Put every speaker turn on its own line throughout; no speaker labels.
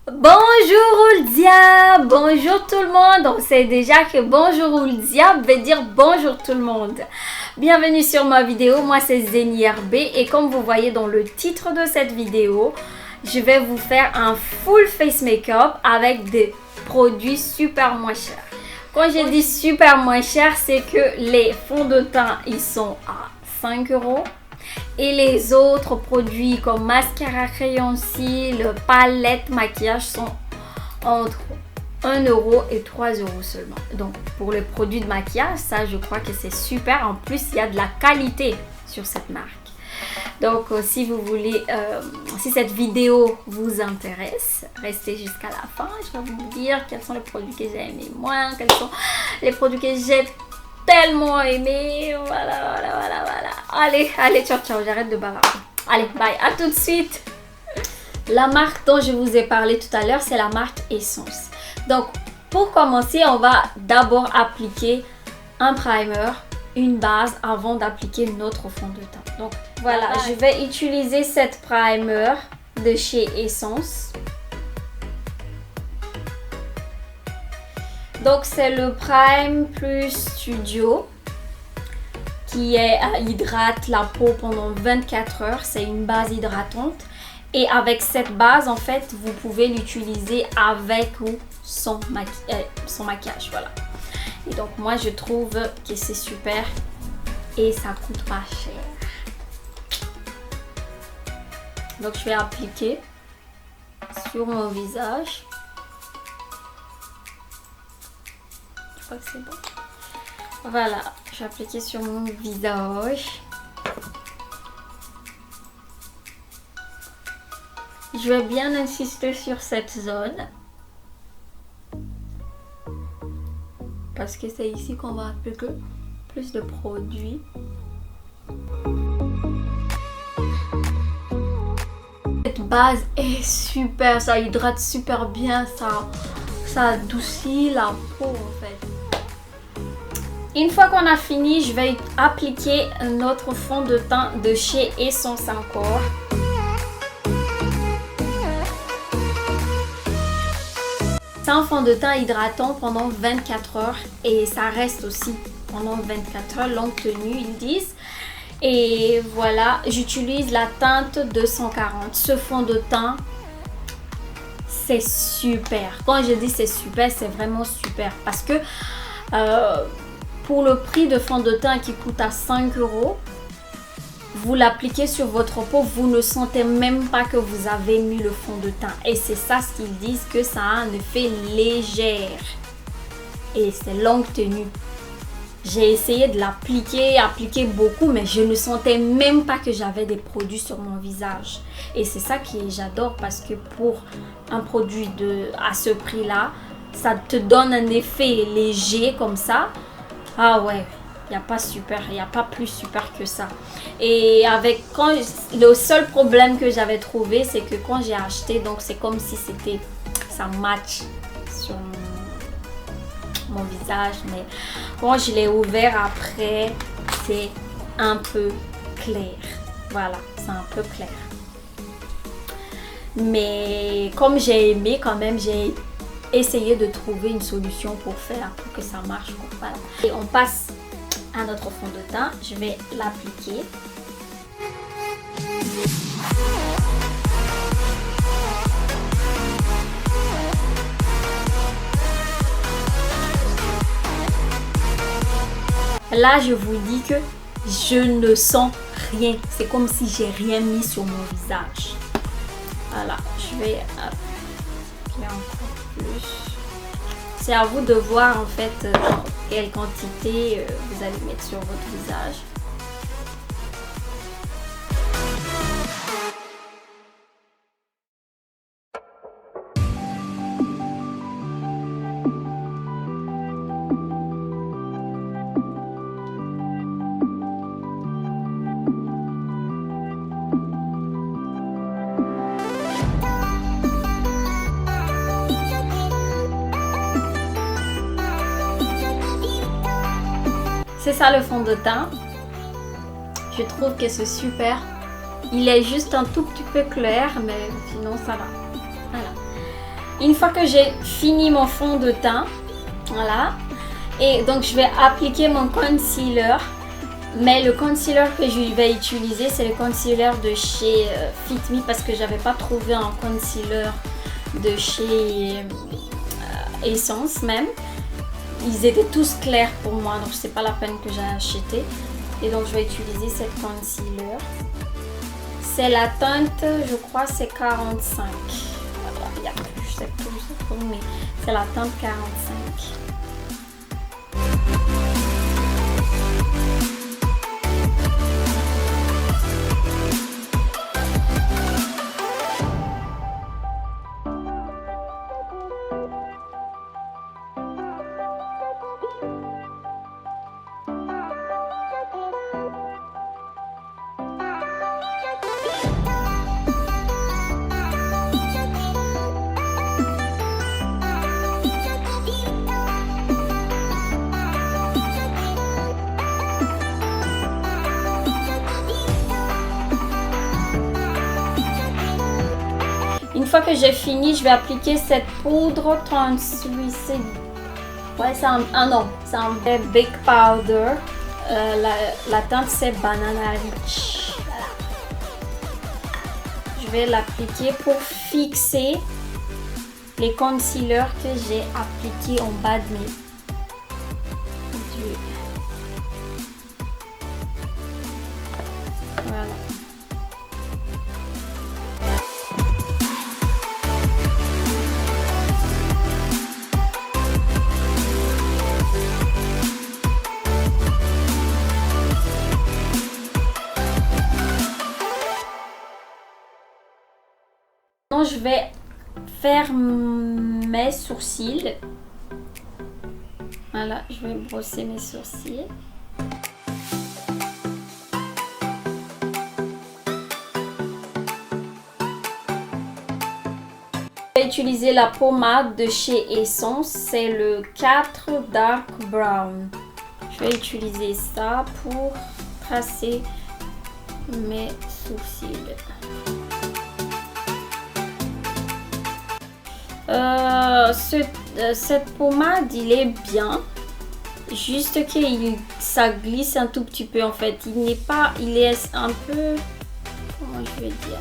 Bonjour Ouldia, bonjour tout le monde. On sait déjà que bonjour Ouldia veut dire bonjour tout le monde. Bienvenue sur ma vidéo, moi c'est Zeni RB et comme vous voyez dans le titre de cette vidéo, je vais vous faire un full face make-up avec des produits super moins chers. Quand je dis super moins cher, c'est que les fonds de teint ils sont à 5 € et les autres produits comme mascara, crayon cils, palette, maquillage sont entre 1 € et 3 € seulement. Donc pour les produits de maquillage, ça je crois que c'est super. En plus il y a de la qualité sur cette marque. Donc si vous voulez, si cette vidéo vous intéresse, restez jusqu'à la fin. Je vais vous dire quels sont les produits que j'ai aimés moins, quels sont les produits que j'ai tellement aimé. Voilà. Allez, ciao, j'arrête de bavarder. Allez, bye, à tout de suite. La marque dont je vous ai parlé tout à l'heure, c'est la marque Essence. Donc, pour commencer, on va d'abord appliquer un primer, une base, avant d'appliquer notre fond de teint. Donc, voilà, je vais utiliser cette primer de chez Essence. Donc c'est le Prime Plus Studio qui hydrate la peau pendant 24 heures. C'est une base hydratante. Et avec cette base, en fait, vous pouvez l'utiliser avec ou sans maquillage. Voilà. Et donc moi, je trouve que c'est super et ça coûte pas cher. Donc je vais appliquer sur mon visage. Je crois que c'est bon. Voilà, je vais appliquer sur mon visage. Je vais bien insister sur cette zone. Parce que c'est ici qu'on va appliquer plus de produits. Cette base est super, ça hydrate super bien, ça adoucit la peau en fait. Une fois qu'on a fini, je vais appliquer notre fond de teint de chez Essence encore. C'est un fond de teint hydratant pendant 24 heures et ça reste aussi pendant 24 heures, longue tenue ils disent. Et voilà, j'utilise la teinte 240. Ce fond de teint, c'est super. Quand je dis c'est super, c'est vraiment super. Parce que pour le prix de fond de teint qui coûte à 5 €, vous l'appliquez sur votre peau, vous ne sentez même pas que vous avez mis le fond de teint. Et c'est ça ce qu'ils disent, que ça a un effet légère. Et c'est longue tenue. J'ai essayé de appliquer beaucoup, mais je ne sentais même pas que j'avais des produits sur mon visage. Et c'est ça que j'adore parce que pour un produit à ce prix-là, ça te donne un effet léger comme ça. Ah ouais, il n'y a pas super, il n'y a pas plus super que ça. Et le seul problème que j'avais trouvé, c'est que quand j'ai acheté, donc c'est comme si ça match sur mon visage, mais quand je l'ai ouvert après, c'est un peu clair. Voilà, c'est un peu clair. Mais comme j'ai aimé quand même, j'ai essayé de trouver une solution pour que ça marche. Voilà. Et on passe à notre fond de teint. Je vais l'appliquer. Là, je vous dis que je ne sens rien. C'est comme si j'ai rien mis sur mon visage. Voilà, je vais appliquer encore plus. C'est à vous de voir en fait quelle quantité vous allez mettre sur votre visage. C'est ça le fond de teint. Je trouve que c'est super. Il est juste un tout petit peu clair, mais sinon ça va. Voilà. Une fois que j'ai fini mon fond de teint, voilà, et donc je vais appliquer mon concealer. Mais le concealer que je vais utiliser, c'est le concealer de chez Fit Me parce que j'avais pas trouvé un concealer de chez Essence même. Ils étaient tous clairs pour moi, donc c'est pas la peine que j'ai acheté. Et donc je vais utiliser cette concealer. C'est la teinte, je crois, c'est 45. Alors, il y a plus, je sais plus, mais c'est la teinte 45. Une fois que j'ai fini, je vais appliquer cette poudre translucide. Ouais, c'est un... Ah non, c'est un Bake Powder. La teinte, c'est Banana Rich. Voilà. Je vais l'appliquer pour fixer les concealers que j'ai appliqués en bas de mes yeux. Voilà. Je vais faire mes sourcils. Voilà, je vais brosser mes sourcils. Je vais utiliser la pommade de chez Essence, c'est le 4 Dark Brown. Je vais utiliser ça pour tracer mes sourcils. Cette pommade, il est bien, juste que ça glisse un tout petit peu en fait. Il est un peu, comment je vais dire,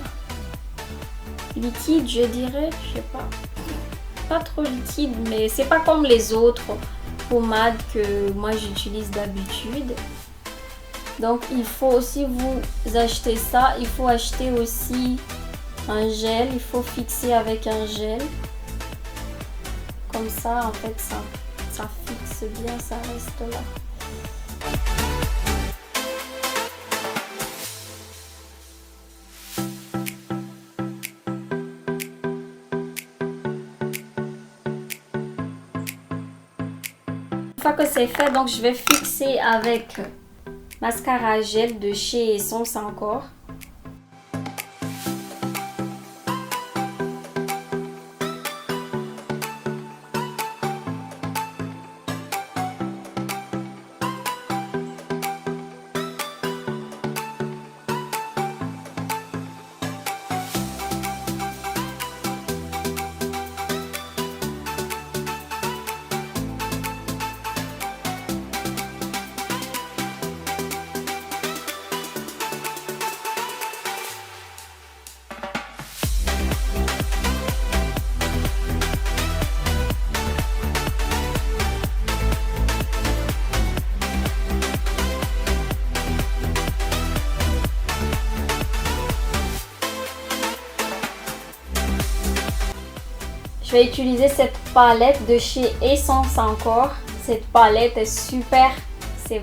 liquide, je dirais, je sais pas trop liquide, mais c'est pas comme les autres pommades que moi j'utilise d'habitude. Donc il faut aussi vous acheter ça, il faut acheter aussi un gel, il faut fixer avec un gel. Comme ça, en fait, ça fixe bien, ça reste là. Une fois que c'est fait, donc je vais fixer avec mascara gel de chez Essence encore. Je vais utiliser cette palette de chez Essence encore. Cette palette est super.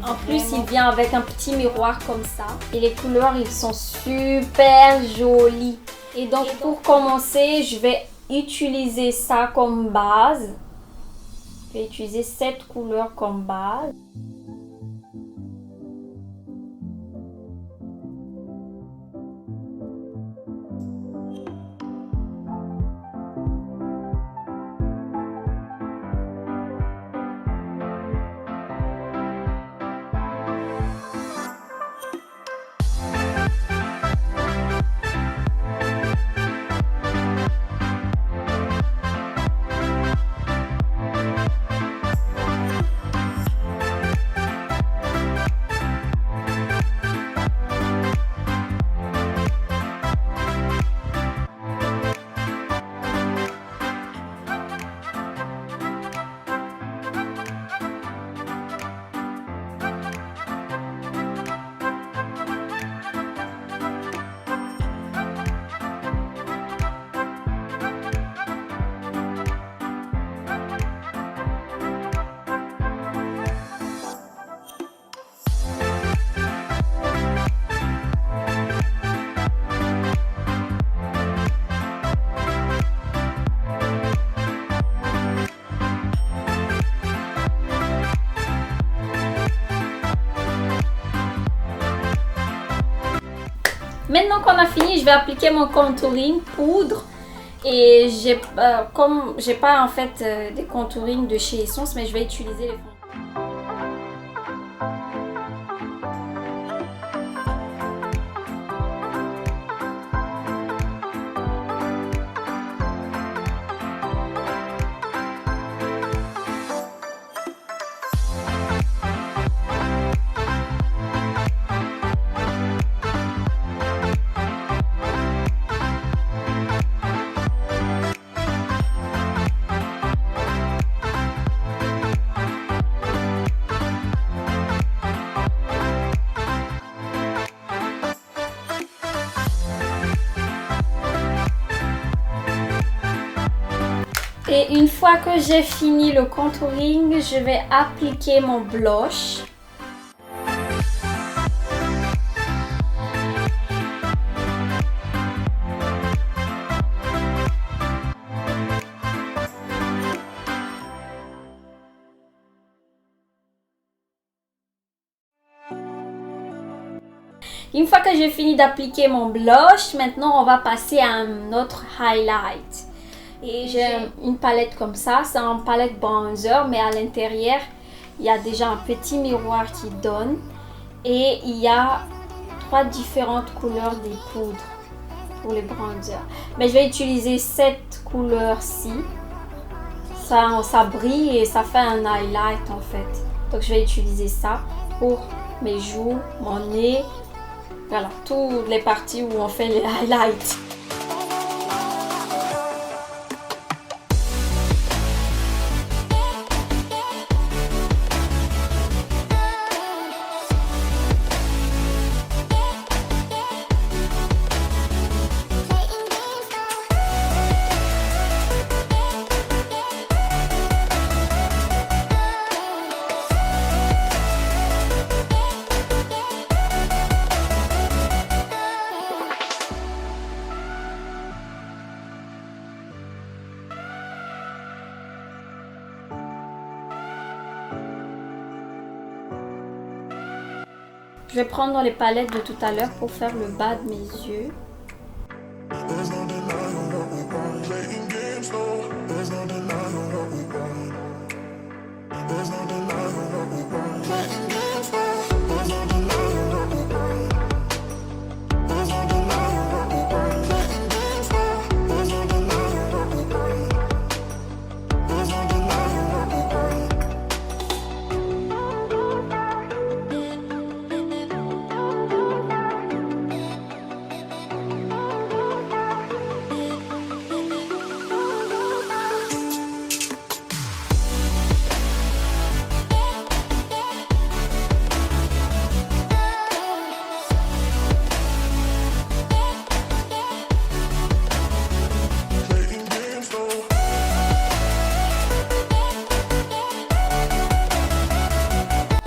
En plus, il vient avec un petit miroir comme ça. Et les couleurs, ils sont super jolies. Et donc, pour commencer, je vais utiliser ça comme base. Je vais utiliser cette couleur comme base. maintenant qu'on a fini, je vais appliquer mon contouring poudre. Et comme j'ai pas en fait des contourings de chez Essence, mais je vais utiliser les fonds. Et une fois que j'ai fini le contouring, je vais appliquer mon blush. Une fois que j'ai fini d'appliquer mon blush, maintenant on va passer à un autre highlight. Et j'ai une palette comme ça, c'est une palette bronzer, mais à l'intérieur, il y a déjà un petit miroir qui donne. Et il y a 3 différentes couleurs des poudres pour les bronzers. Mais je vais utiliser cette couleur-ci. Ça brille et ça fait un highlight en fait. Donc je vais utiliser ça pour mes joues, mon nez. Voilà, toutes les parties où on fait les highlights. Je vais prendre les palettes de tout à l'heure pour faire le bas de mes yeux.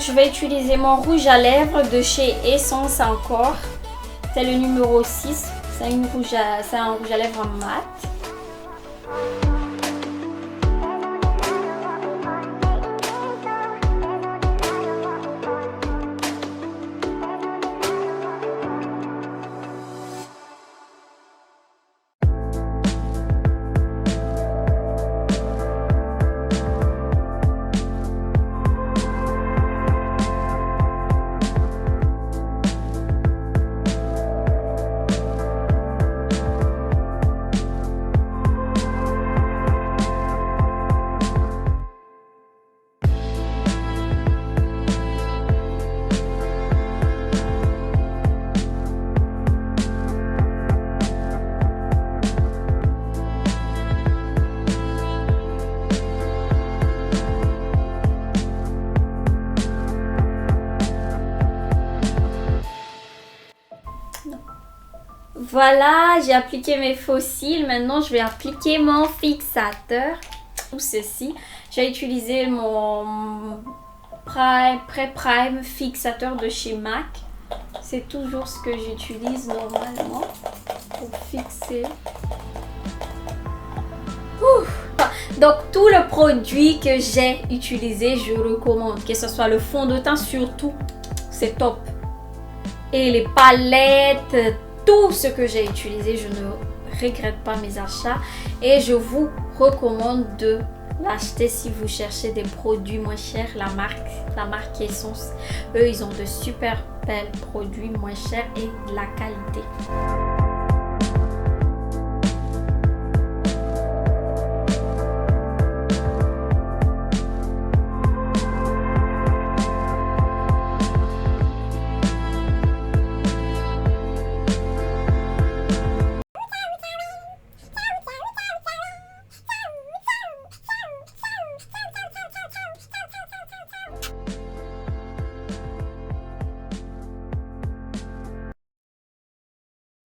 Je vais utiliser mon rouge à lèvres de chez Essence encore. C'est le numéro 6. C'est un rouge à lèvres mat. Voilà, j'ai appliqué mes faux cils. Maintenant, je vais appliquer mon fixateur. Tout ceci. J'ai utilisé mon pré-prime fixateur de chez MAC. C'est toujours ce que j'utilise normalement pour fixer. Donc, tout le produit que j'ai utilisé, je recommande. Que ce soit le fond de teint, surtout, c'est top. Et les palettes, tout ce que j'ai utilisé. Je ne regrette pas mes achats et je vous recommande de l'acheter si vous cherchez des produits moins chers. La marque Essence, eux ils ont de super belles produits moins chers et de la qualité.